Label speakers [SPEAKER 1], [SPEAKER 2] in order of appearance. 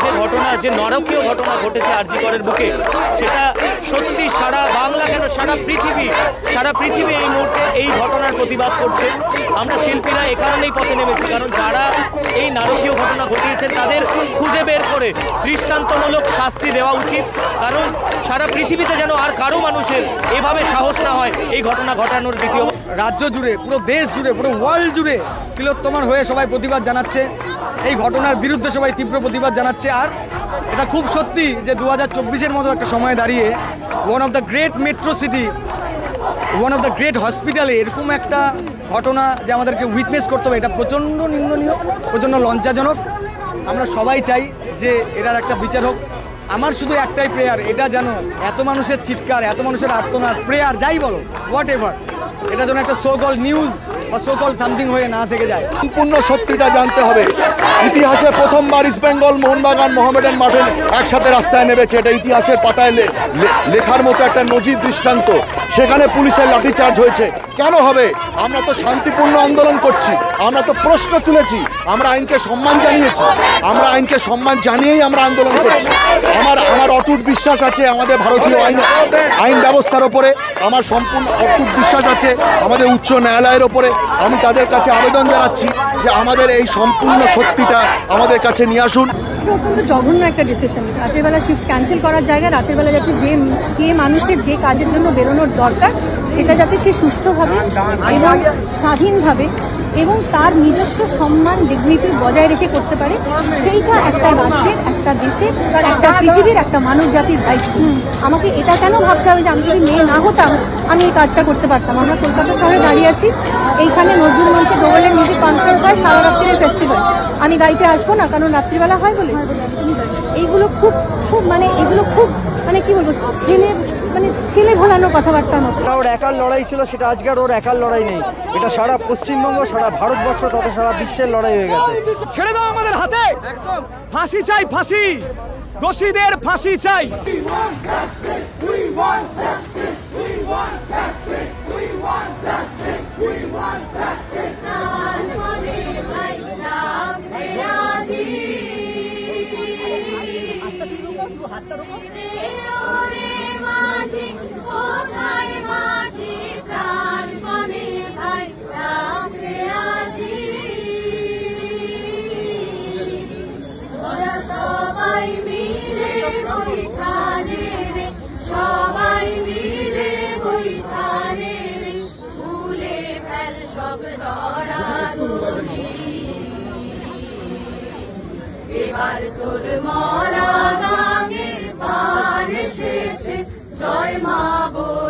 [SPEAKER 1] যে ঘটনা, যে নারকীয় ঘটনা ঘটেছে আরজি করের বুকে, সেটা সত্যি সারা বাংলা কেন সারা পৃথিবী এই মুহূর্তে এই ঘটনার প্রতিবাদ করছে। আমরা শিল্পীরা এ কারণেই পথে নেমেছি, কারণ যারা এই নারকীয় ঘটনা ঘটিয়েছেন তাদের খুঁজে বের করে দৃষ্টান্তমূলক শাস্তি দেওয়া উচিত, কারণ সারা পৃথিবীতে যেন আর কারো মানুষের এভাবে সাহস না হয় এই ঘটনা ঘটানোর। দ্বিতীয়
[SPEAKER 2] রাজ্য জুড়ে, পুরো দেশ জুড়ে, পুরো ওয়ার্ল্ড জুড়ে তিলোত্তমার হয়ে সবাই প্রতিবাদ জানাচ্ছে, এই ঘটনার বিরুদ্ধে সবাই তীব্র প্রতিবাদ জানাচ্ছে। আর এটা খুব সত্যি যে 2024-এর মতো একটা সময় দাঁড়িয়ে one of the great metro city, one of the great হসপিটালে এরকম একটা ঘটনা যে আমাদেরকে উইটনেস করতে হবে, এটা প্রচণ্ড নিন্দনীয়, প্রচণ্ড লজ্জাজনক। আমরা সবাই চাই যে এটার একটা বিচার হোক। আমার শুধু একটাই প্রেয়ার, এটা যেন এত মানুষের চিৎকার, এত মানুষের আর্তনাদ, প্রেয়ার যাই বলো, হোয়াট এভার, এটা যেন একটা সো কল নিউজ বা সো কল সামথিং হয়ে না থেকে যায়।
[SPEAKER 3] সম্পূর্ণ সত্যিটা জানতে হবে। ইতিহাসে প্রথমবার ইস্ট বেঙ্গল মোহনবাগান মোহামেডান মাঠে একসাথে রাস্তায় নেমেছে, এটা ইতিহাসের পাতায় লেখার মতো একটা নজির দৃষ্টান্ত। সেখানে পুলিশের লাঠিচার্জ হয়েছে, কেন হবে? আমরা তো শান্তিপূর্ণ আন্দোলন করছি, আমরা তো প্রশ্ন তুলেছি, আমরা আইনকে সম্মান জানিয়েছি, আমরা আইনকে সম্মান জানিয়েই আমরা আন্দোলন করছি। আমার অটুট বিশ্বাস আছে আমাদের ভারতীয় আইন ব্যবস্থার ওপরে, আমার সম্পূর্ণ অটুট বিশ্বাস আছে আমাদের উচ্চ ন্যায়ালয়ের ওপরে। আমি তাদের কাছে আবেদন জানাচ্ছি যে আমাদের এই সম্পূর্ণ সত্যিটা আমাদের কাছে নিয়ে আসুন।
[SPEAKER 4] অত্যন্ত জঘন্য একটা ডিসিশন, রাতের বেলা শিফট ক্যান্সেল করার জায়গায় রাতের বেলা যাতে যে মানুষের যে কাজের জন্য বেরোনোর দরকার সেটা যাতে সে সুস্থভাবে এবং স্বাধীনভাবে এবং তার নিজস্ব সম্মান ডিগনিটি বজায় রেখে করতে পারে, সেইটা একটা রাজ্যের, একটা দেশের, একটা পৃথিবীর, একটা মানব জাতির দায়িত্ব। আমাকে এটা কেন ভাবতে হবে যে আমি যদি মেয়ে না হতাম আমি এই কাজটা করতে পারতাম? আমরা কলকাতা শহরে দাঁড়িয়ে আছি, এইখানে নজরুল মঞ্চে দোবলের মিউজিক কনসার্ট হয়, সারা রাত্রির ফেস্টিভ্যাল, আমি গাইতে আসবো না কারণ রাত্রিবেলা হয় বলে? এইগুলো খুব কি বলবো, ছেলে ভোলানো কথাবার্তার মতো।
[SPEAKER 2] ওর একার লড়াই ছিল, সেটা আজকে আর ওর একার লড়াই নেই, এটা সারা পশ্চিমবঙ্গ, সারা ভারতবর্ষ তথা সারা বিশ্বের লড়াই হয়ে গেছে।
[SPEAKER 5] ছেড়ে দাও আমাদের হাতে, ফাঁসি চাই, ফাঁসি, দোষীদের ফাঁসি চাই।
[SPEAKER 6] সবাই মিলে বৈঠানে ভুলে ফেল সব দরাদরি, এবার তোর মরা গাঙের পার এসেছে, জয় মা বল।